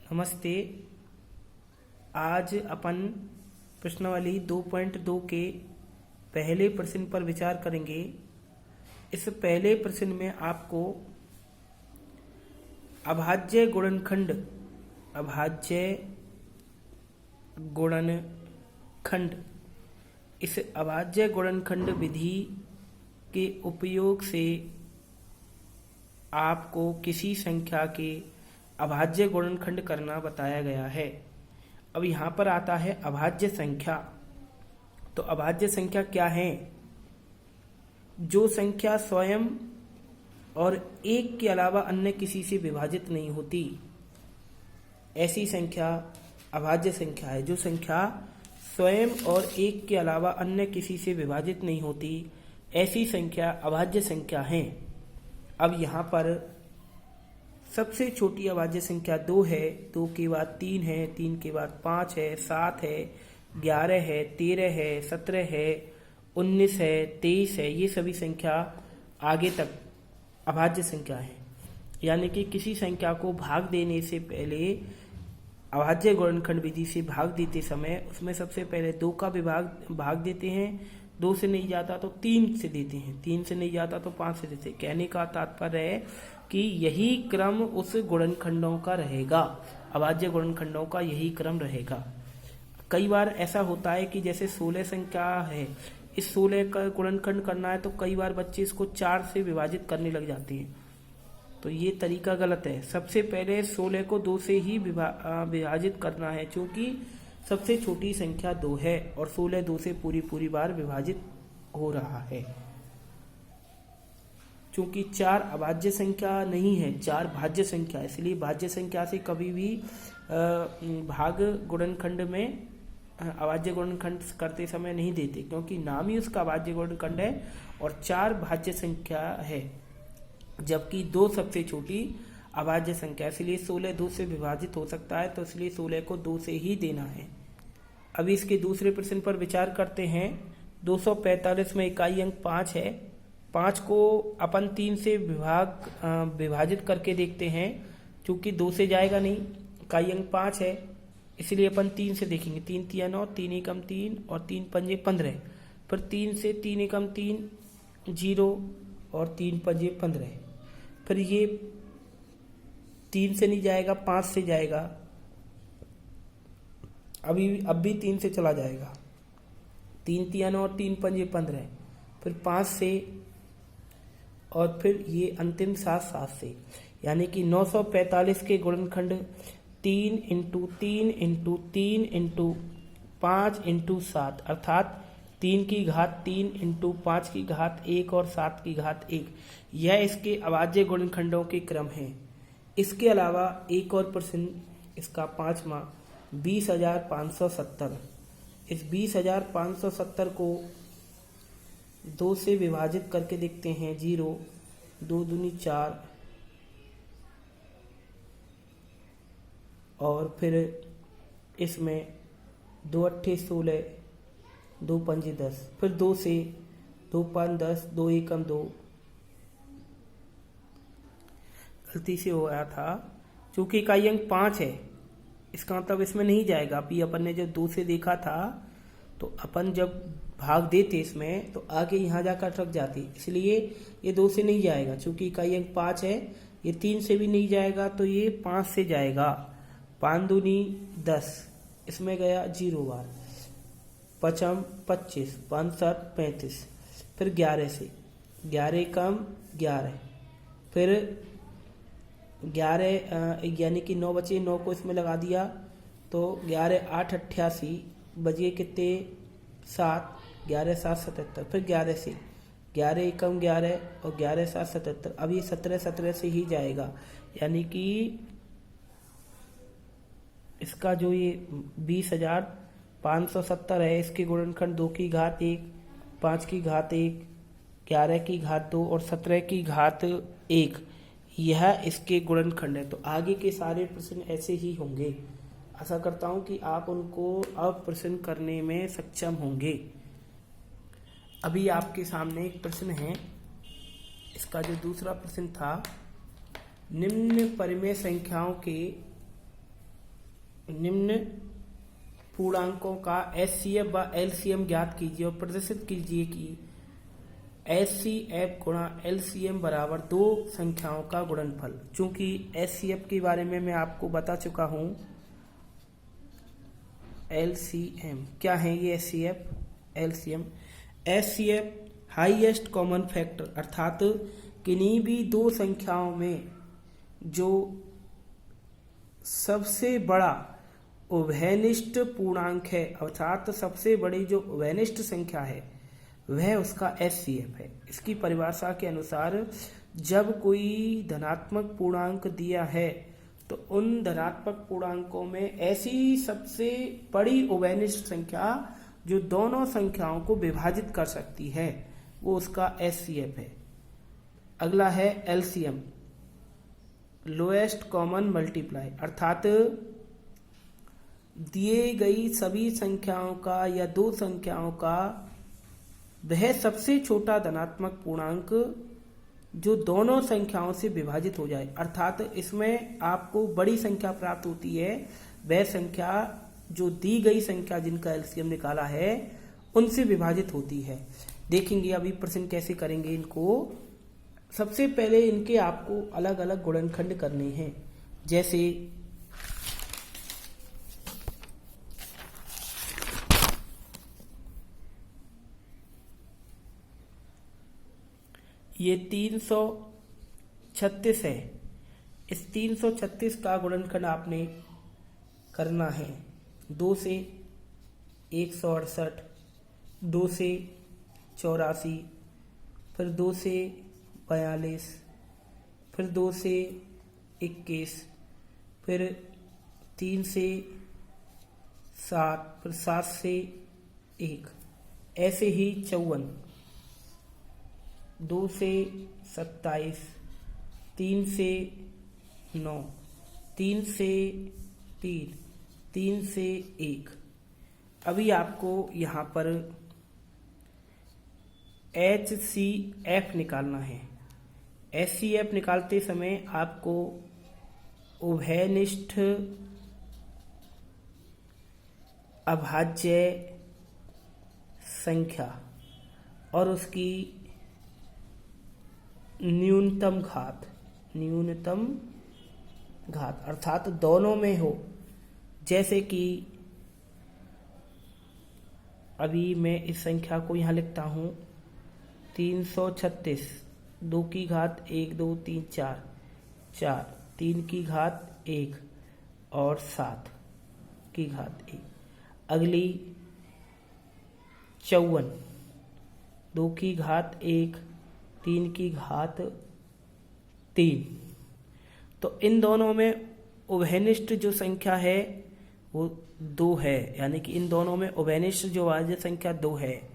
नमस्ते। आज अपन प्रश्नावली 2.2 के पहले प्रश्न पर विचार करेंगे। इस पहले प्रश्न में आपको अभाज्य गुणनखंड इस अभाज्य गुणनखंड विधि के उपयोग से आपको किसी संख्या के अभाज्य गुणनखंड करना बताया गया है। अब यहाँ पर आता है अभाज्य संख्या। तो अभाज्य संख्या क्या है? जो संख्या स्वयं और एक के अलावा अन्य किसी से विभाजित नहीं होती, ऐसी संख्या अभाज्य संख्या है। जो संख्या स्वयं और एक के अलावा अन्य किसी से विभाजित नहीं होती, ऐसी संख्या अभाज्य संख्या है। अब यहाँ पर सबसे छोटी अभाज्य संख्या 2 है, 2 के बाद 3 है, 3 के बाद 5 है, 7 है, 11 है, 13 है, 17 है, 19 है, 23 है। ये सभी संख्या आगे तक अभाज्य संख्या है। यानी कि किसी संख्या को भाग देने से पहले अभाज्य गुणनखंड विधि से भाग देते समय उसमें सबसे पहले 2 का भाग देते हैं, 2 से नहीं जाता तो 3 से देते हैं, 3 से नहीं जाता तो 5 से देते हैं। कहने का तात्पर्य है कि यही क्रम उस गुणनखंडों का रहेगा, अभाज्य गुणनखंडों का यही क्रम रहेगा। कई बार ऐसा होता है कि जैसे 16 संख्या है, इस 16 का गुणनखंड करना है तो कई बार बच्चे इसको 4 से विभाजित करने लग जाते हैं। तो ये तरीका गलत है। सबसे पहले 16 को 2 से ही विभाजित करना है, क्योंकि सबसे छोटी संख्या 2 है और 16 2 से पूरी बार विभाजित हो रहा है। क्योंकि 4 अभाज्य संख्या नहीं है, 4 भाज्य संख्या है, इसलिए भाज्य संख्या से कभी भी भाग गुणनखंड में अभाज्य गुणनखंड करते समय नहीं देते, क्योंकि नाम ही उसका अभाज्य गुणनखंड है और 4 भाज्य संख्या है, जबकि 2 सबसे छोटी अभाज्य संख्या, इसलिए 16 2 से विभाजित हो सकता है, तो इसलिए 16 को 2 से ही देना है। अभी इसके दूसरे प्रश्न पर विचार करते हैं। 245 में इकाई अंक 5 है। 5 को अपन 3 से विभाजित करके देखते हैं, क्योंकि 2 से जाएगा नहीं, इकाई अंक 5 है, इसलिए अपन 3 से देखेंगे। 3 तिया 9, 3 एकम 3 और 3 पंजे 15। फिर 3 से 3 एकम 3 0 और 3 पंजे 15। फिर ये 3 से नहीं जाएगा, 5 से जाएगा। अब भी 3 से चला जाएगा। 3 तिया 9 और 3 पंजे 15। फिर 5 से और फिर ये अंतिम 7 से, यानी कि 945 के गुणनखंड 3 इंटू 3 इंटू 3 इंटू 5 इंटू 7, अर्थात 3 की घात 3 इंटू 5 की घात 1 और 7 की घात 1। यह इसके अभाज्य गुणनखंडों के क्रम है। इसके अलावा एक और प्रश्न, इसका 5वां, 20,570। इस 20,570 को 2 से विभाजित करके देखते हैं। 0 2 दूनी 4 और फिर इसमें 2 अट्ठे 16, 2 पंजे 10। फिर 2 से 2 5 10, 2 एकम 2। गलती से हो गया था, क्योंकि इकाई अंक 5 है, इसका मतलब इसमें नहीं जाएगा। अभी अपन ने जब 2 से देखा था तो अपन जब भाग देते इसमें तो आगे यहाँ जाकर अटक जाती, इसलिए ये 2 से नहीं जाएगा। चूंकि इकाई अंक 5 है, ये 3 से भी नहीं जाएगा, तो ये 5 से जाएगा। 5 दूनी 10, इसमें गया 0 बार। 5 25, 5 7 35। फिर 11 से, 11 कम 11। फिर 11 यानी कि 9 बचे, 9 को इसमें लगा दिया तो 11 8 88 बजे कितने 7, 11 7 77। फिर 11 से, 11 एकम 11 और 11 7 77। अब ये 17 से ही जाएगा, यानी कि इसका जो ये 20,570 है, इसके गुणनखंड 2 की घात 1, 5 की घात 1, 11 की घात 2 और 17 की घात 1, यह इसके गुणनखंड है। तो आगे के सारे प्रश्न ऐसे ही होंगे। आशा करता हूं कि आप उनको अब प्रश्न करने में सक्षम होंगे। अभी आपके सामने एक प्रश्न है, इसका जो दूसरा प्रश्न था, निम्न परिमेय संख्याओं के निम्न पूर्णांकों का HCF व LCM ज्ञात कीजिए और प्रदर्शित कीजिए कि HCF गुणा LCM बराबर दो संख्याओं का गुणनफल। चूंकि HCF के बारे में मैं आपको बता चुका हूं, LCM क्या है ये HCF LCM? HCF highest common factor, अर्थात किन्हीं भी दो संख्याओं में जो सबसे बड़ा उभयनिष्ठ पूर्णांक है, अर्थात सबसे बड़ी जो उभयनिष्ठ संख्या है वह उसका HCF है। इसकी परिभाषा के अनुसार जब कोई धनात्मक पूर्णांक दिया है तो उन धनात्मक पूर्णांकों में ऐसी सबसे बड़ी उभयनिष्ठ संख्या जो दोनों संख्याओं को विभाजित कर सकती है वो उसका HCF है। अगला है LCM, लोएस्ट कॉमन मल्टीप्लाई, अर्थात दिए गई सभी संख्याओं का या दो संख्याओं का वह सबसे छोटा धनात्मक पूर्णांक जो दोनों संख्याओं से विभाजित हो जाए, अर्थात इसमें आपको बड़ी संख्या प्राप्त होती है वह संख्या जो दी गई संख्या जिनका LCM निकाला है उनसे विभाजित होती है। देखेंगे अभी प्रश्न कैसे करेंगे इनको। सबसे पहले इनके आपको अलग अलग गुणनखंड करने हैं, जैसे ये 336 है, इस 336 का गुणनखंड आपने करना है 2 से 168, 2 से 84, फिर 2 से 42, फिर 2 से 21, फिर 3 से 7, फिर 7 से 1, ऐसे ही 54, 2 से 27, 3 से 9, 3 से 3, 3 से 1। अभी आपको यहाँ पर HCF निकालना है। HCF निकालते समय आपको उभयनिष्ठ अभाज्य संख्या और उसकी न्यूनतम घात अर्थात दोनों में हो। जैसे कि अभी मैं इस संख्या को यहाँ लिखता हूँ 336, 2 की घात 1 2 3 4, 4, 3 की घात 1 और 7 की घात 1। अगली 54, 2 की घात 1, 3 की घात 3। तो इन दोनों में उभयनिष्ठ जो संख्या है वो 2 है, यानी कि इन दोनों में उभयनिष्ठ जो अभाज्य संख्या 2 है,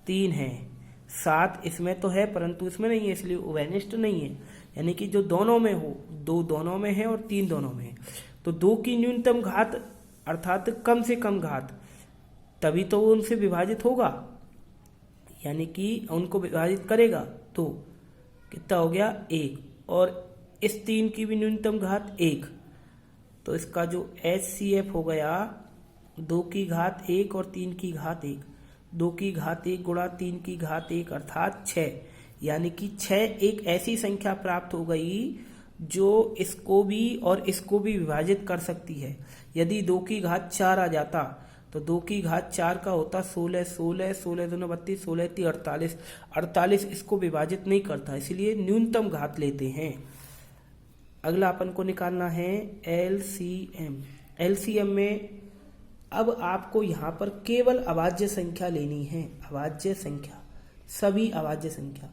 3 है। 7 इसमें तो है परंतु इसमें नहीं है, इसलिए उभयनिष्ठ नहीं है। यानी कि जो दोनों में हो, 2 दोनों में है और 3 दोनों में है। तो 2 की न्यूनतम घात अर्थात कम से कम घात, तभी तो वो उनसे विभाजित होगा, यानी कि उनको विभाजित करेगा। तो कितना हो गया 1, और इस 3 की भी न्यूनतम घात 1। तो इसका जो HCF हो गया 2 की घात 1 और 3 की घात 1, 2 की घात 1 गुणा 3 की घात 1 अर्थात 6। यानी कि 6 एक ऐसी संख्या प्राप्त हो गई जो इसको भी और इसको भी विभाजित कर सकती है। यदि 2 की घात 4 आ जाता तो 2 की घात 4 का होता 16, 16, 16 दूनी 32, 16 3 48, 48 इसको विभाजित नहीं करता, इसलिए न्यूनतम घात लेते हैं। अगला अपन को निकालना है LCM। LCM में अब आपको यहाँ पर केवल अभाज्य संख्या लेनी है, अभाज्य संख्या, सभी अभाज्य संख्या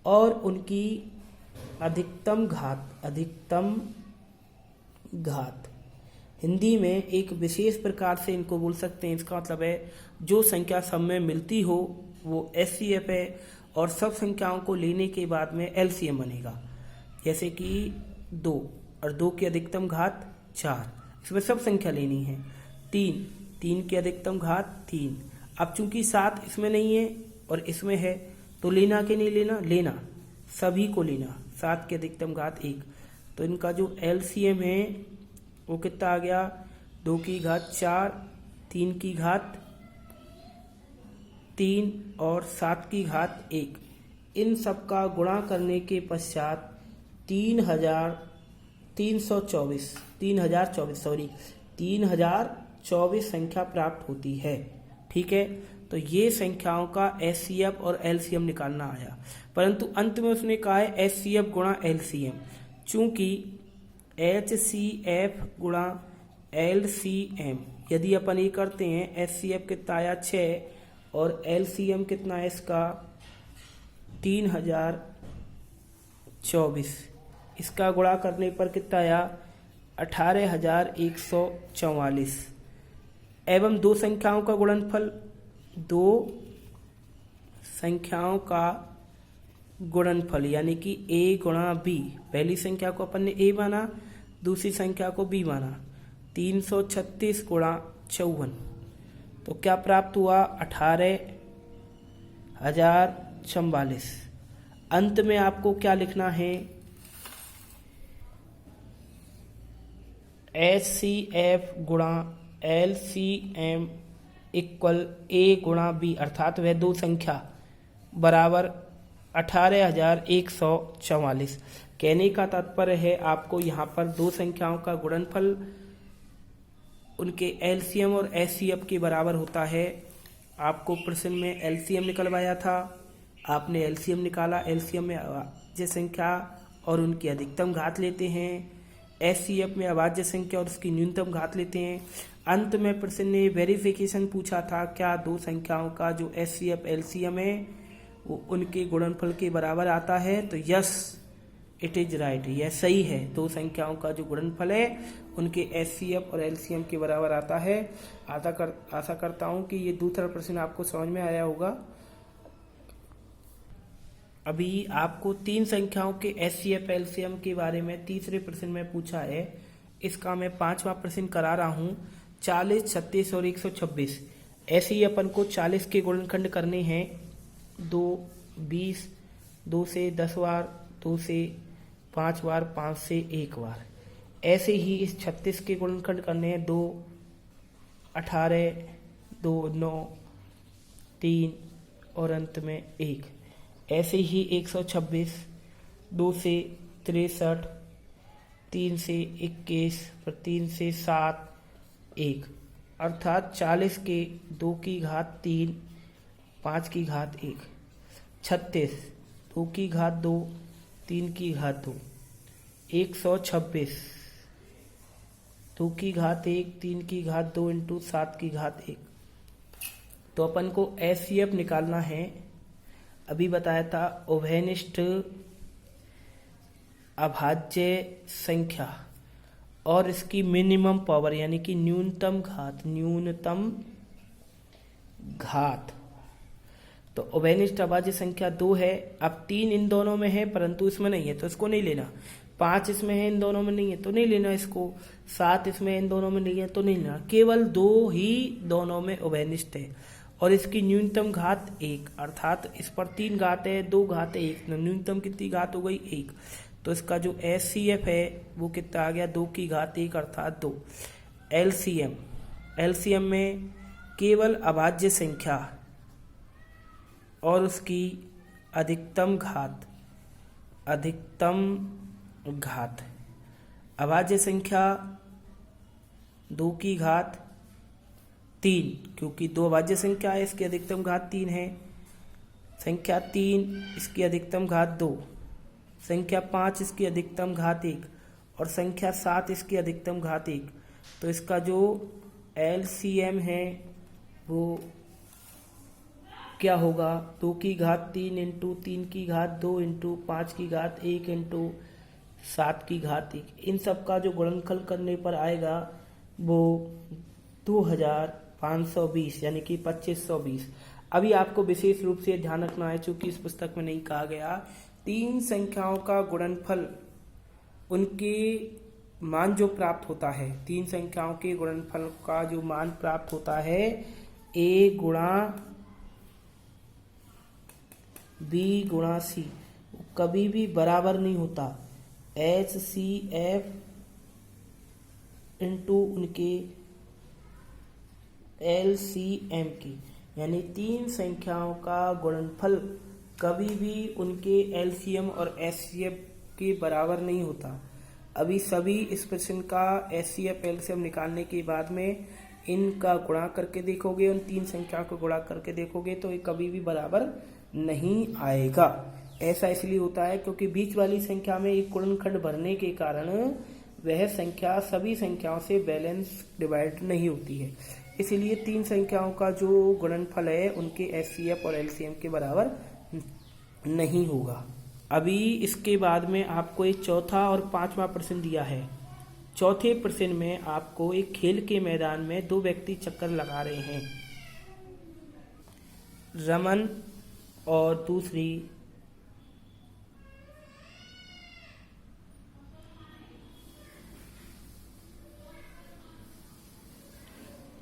और उनकी अधिकतम घात। हिंदी में एक विशेष प्रकार से इनको बोल सकते हैं, इसका मतलब है जो संख्या सब में मिलती हो वो HCF है और सब संख्याओं को लेने के बाद में LCM बनेगा। जैसे कि 2 और 2 की अधिकतम घात 4, इसमें सब संख्या लेनी है। 3 की अधिकतम घात 3। अब चूंकि 7 इसमें नहीं है और इसमें है तो लेना कि नहीं लेना, लेना, सभी को लेना। 7 की अधिकतम घात 1। तो इनका जो LCM है वो कितना आ गया 2 की घात 4, 3 की घात 3 और 7 की घात 1। इन सब का गुणा करने के पश्चात 3024 संख्या प्राप्त होती है। ठीक है, तो ये संख्याओं का एचसीएफ और एलसीएम निकालना आया, परंतु अंत में उसने कहा है एचसीएफ गुणा एलसीएम। चूंकि एचसीएफ गुणा एलसीएम यदि अपन ये करते हैं, एचसीएफ कितना आया 6 और एलसीएम कितना है इसका 3024, इसका गुणा करने पर कितना आया 18,144। एवं दो संख्याओं का गुणनफल, दो संख्याओं का गुणनफल यानी कि a गुणा b, पहली संख्या को अपन ने a माना, दूसरी संख्या को b माना, 336 गुणा 54, तो क्या प्राप्त हुआ 18,044। अंत में आपको क्या लिखना है, एचसीएफ गुणा एलसीएम इक्वल a गुणा b, अर्थात वह दो संख्या बराबर 18,144। कहने का तात्पर्य है आपको यहाँ पर दो संख्याओं का गुणनफल उनके एलसीएम और एचसीएफ के बराबर होता है। आपको प्रश्न में एलसीएम निकलवाया था, आपने एलसीएम निकाला, एलसीएम में अभाज्य संख्या और उनकी अधिकतम घात लेते हैं, एचसीएफ में अभाज्य संख्या और उसकी न्यूनतम घात लेते हैं। अंत में प्रश्न ने वेरिफिकेशन पूछा था, क्या दो संख्याओं का जो एचसीएफ एलसीएम है वो उनके गुणनफल के बराबर आता है, तो यस इट इज राइट, यह सही है, दो संख्याओं का जो गुणनफल है उनके एचसीएफ और एलसीएम के बराबर आता है। आशा करता हूँ कि ये दूसरा प्रश्न आपको समझ में आया होगा। अभी आपको तीन संख्याओं के एचसीएफ एलसीएम के बारे में तीसरे प्रश्न में पूछा है, इसका मैं पांचवा प्रश्न करा रहा हूँ। 40, 36 और 126, ऐसे ही अपन को 40 के गुणनखंड करने हैं, 2, 20, 2 से 10 बार, 2 से 5 बार, 5 से 1 बार। ऐसे ही इस 36 के गुणनखंड करने हैं, 2, 18, 2, 9, 3 और अंत में 1। ऐसे ही 126, 2 से 63, 3 से 21, फिर 3 से 7, 1, अर्थात 40 के 2 की घात 3, 5 की घात 1, 36, 2 की घात 2, 3 की घात 2, 126, 2 की घात 1, 3 की घात 2 इंटू 7 की घात 1। तो अपन को एचसीएफ निकालना है। अभी बताया था उभयनिष्ठ अभाज्य संख्या और इसकी मिनिमम पावर यानी कि न्यूनतम घात। तो उभयनिष्ठ अभाज्य संख्या 2 है। अब 3 इन दोनों में है परंतु इसमें नहीं है तो इसको नहीं लेना, 5 इसमें है इन दोनों में नहीं है तो नहीं लेना इसको, 7 इसमें इन दोनों में नहीं है तो नहीं लेना, केवल 2 ही दोनों में उभयनिष्ठ है और इसकी न्यूनतम घात 1, अर्थात इस पर 3 घात है, 2 घात है 1, न्यूनतम कितनी घात हो गई 1। तो इसका जो एचसीएफ है वो कितना आ गया 2 की घात 1 अर्थात 2। एलसीएम में केवल अभाज्य संख्या और उसकी अधिकतम घात, अभाज्य संख्या 2 की घात 3, क्योंकि 2 अभाज्य संख्या है इसकी अधिकतम घात 3 है, संख्या 3 इसकी अधिकतम घात 2, संख्या 5 इसकी अधिकतम घात 1 और संख्या 7 इसकी अधिकतम घात 1। तो इसका जो एलसीएम है वो क्या होगा, 2 की घात 3 इंटू 3 की घात 2 इंटू 5 की घात 1 इंटू 7 की घात 1। इन सब का जो गुणनफल करने पर आएगा वो 2520 यानी कि 2520। अभी आपको विशेष रूप से ध्यान रखना है, चूंकि इस पुस्तक में नहीं कहा गया, 3 संख्याओं का गुणनफल उनके मान जो प्राप्त होता है, 3 संख्याओं के गुणनफल का जो मान प्राप्त होता है a गुणा b गुणा c, कभी भी बराबर नहीं होता एचसीएफ इंटू उनके एलसीएम की, यानी तीन संख्याओं का गुणनफल कभी भी उनके एलसीएम और एचसीएफ के बराबर नहीं होता। अभी सभी इस प्रश्न का एचसीएफ एलसीएम निकालने के बाद में इनका गुणा करके देखोगे, उन तीन संख्या को गुणा करके देखोगे तो ये कभी भी बराबर नहीं आएगा। ऐसा इसलिए होता है क्योंकि बीच वाली संख्या में एक गुणनखंड भरने के कारण वह संख्या सभी संख्याओं से बैलेंस डिवाइड नहीं होती है, इसलिए तीन संख्याओं का जो गुणनफल है उनके एचसीएफ और एलसीएम के बराबर नहीं होगा। अभी इसके बाद में आपको एक चौथा और पांचवा प्रश्न दिया है। चौथे प्रश्न में आपको एक खेल के मैदान में दो व्यक्ति चक्कर लगा रहे हैं। रमन और दूसरी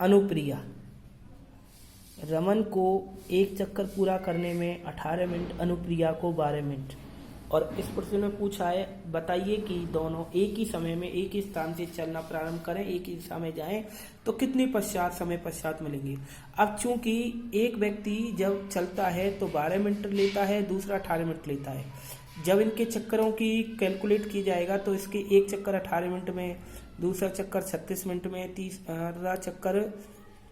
अनुप्रिया। रमन को एक चक्कर पूरा करने में 18 मिनट, अनुप्रिया को 12 मिनट। और इस प्रश्न में पूछा है बताइए कि दोनों एक ही समय में एक ही स्थान से चलना प्रारंभ करें, एक ही दिशा में जाएं तो कितने समय पश्चात मिलेंगे। अब चूंकि एक व्यक्ति जब चलता है तो 12 मिनट लेता है, दूसरा 18 मिनट लेता है। जब इनके चक्करों की कैलकुलेट की जाएगा तो इसके एक चक्कर 18 मिनट में, दूसरा चक्कर 36 मिनट में, तीसरा चक्कर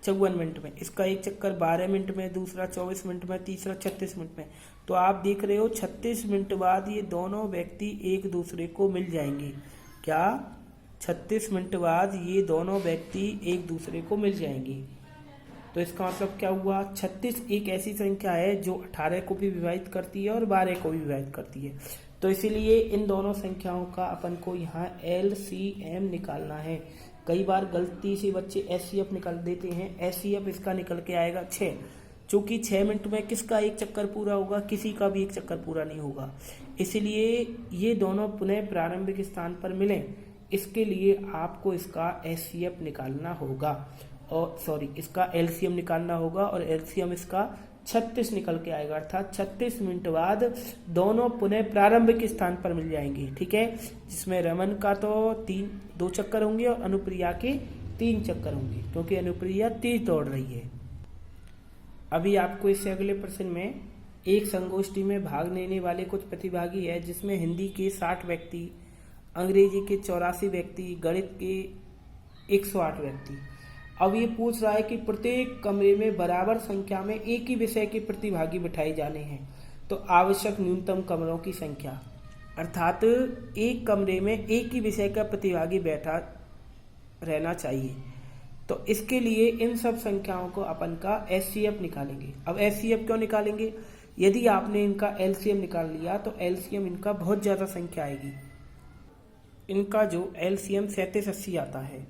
54 मिनट में, इसका एक चक्कर 12 मिनट में, दूसरा 24 मिनट में, तीसरा 36 मिनट में। तो आप देख रहे हो 36 मिनट बाद ये दोनों व्यक्ति एक दूसरे को मिल जाएंगे। क्या 36 मिनट बाद ये दोनों व्यक्ति एक दूसरे को मिल जाएंगे। तो इसका मतलब क्या हुआ, 36 एक ऐसी संख्या है जो 18 को भी विभाजित करती है और 12 को भी विभाजित करती है। तो इसीलिए इन दोनों संख्याओं का अपन को यहाँ एलसीएम निकालना है। कई बार गलती से बच्चे एचसीएफ निकाल देते हैं। एचसीएफ इसका निकल के आएगा 6। चूंकि 6 मिनट में किसका एक चक्कर पूरा होगा, किसी का भी एक चक्कर पूरा नहीं होगा, इसलिए ये दोनों पुनः प्रारंभिक स्थान पर मिलें। इसके लिए आपको इसका एचसीएफ निकालना होगा और इसका एलसीएम निकालना होगा और एलसीएम इसका 36 निकल के आएगा, अर्थात 36 मिनट बाद दोनों पुनः प्रारंभिक स्थान पर मिल जाएंगे। ठीक है, जिसमें रमन का तो 2 चक्कर होंगे और अनुप्रिया के 3 चक्कर होंगे, क्योंकि अनुप्रिया तेज दौड़ रही है। अभी आपको इससे अगले प्रश्न में एक संगोष्ठी में भाग लेने वाले कुछ प्रतिभागी है, जिसमें हिंदी के 60 व्यक्ति, अंग्रेजी के 84 व्यक्ति, गणित के 108 व्यक्ति। अब ये पूछ रहा है कि प्रत्येक कमरे में बराबर संख्या में एक ही विषय के प्रतिभागी बिठाए जाने हैं, तो आवश्यक न्यूनतम कमरों की संख्या, अर्थात एक कमरे में एक ही विषय का प्रतिभागी बैठा रहना चाहिए। तो इसके लिए इन सब संख्याओं को अपन का एचसीएफ निकालेंगे। अब एचसीएफ क्यों निकालेंगे, यदि आपने इनका एलसीएम निकाल लिया तो एलसीएम इनका बहुत ज्यादा संख्या आएगी। इनका जो एलसीएम 3780 आता है।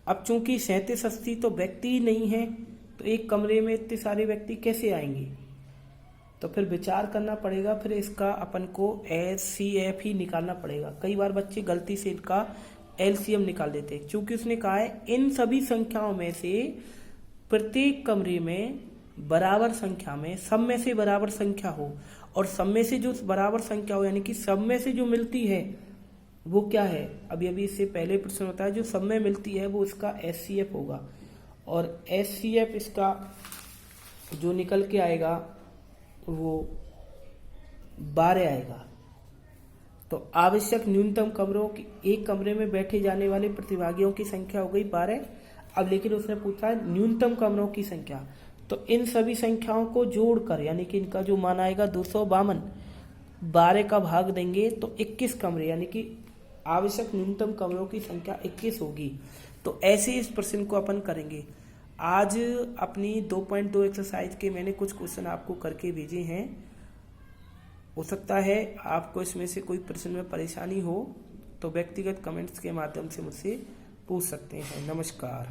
अब चूंकि 3780 तो व्यक्ति ही नहीं है, तो एक कमरे में इतने सारे व्यक्ति कैसे आएंगे, तो फिर विचार करना पड़ेगा। फिर इसका अपन को एचसीएफ ही निकालना पड़ेगा। कई बार बच्चे गलती से इनका एलसीएम निकाल देते हैं, क्योंकि उसने कहा है इन सभी संख्याओं में से प्रत्येक कमरे में बराबर संख्या में, सब में से बराबर संख्या हो, और सब में से जो बराबर संख्या हो यानी कि सब में से जो मिलती है वो क्या है। अभी इससे पहले प्रश्न होता है जो सब में मिलती है वो इसका एचसीएफ होगा, और एचसीएफ इसका जो निकल के आएगा वो 12 आएगा। तो आवश्यक न्यूनतम कमरों की, एक कमरे में बैठे जाने वाले प्रतिभागियों की संख्या हो गई 12। अब लेकिन उसने पूछा है न्यूनतम कमरों की संख्या, तो इन सभी संख्याओं को जोड़कर यानी कि इनका जो मान आएगा 252, 12 का भाग देंगे तो 21 कमरे, यानी कि आवश्यक न्यूनतम कमरों की संख्या 21 होगी। तो ऐसे इस प्रश्न को अपन करेंगे। आज अपनी 2.2 एक्सरसाइज के मैंने कुछ क्वेश्चन आपको करके भेजे हैं। हो सकता है आपको इसमें से कोई प्रश्न में परेशानी हो तो व्यक्तिगत कमेंट्स के माध्यम से मुझसे पूछ सकते हैं। नमस्कार।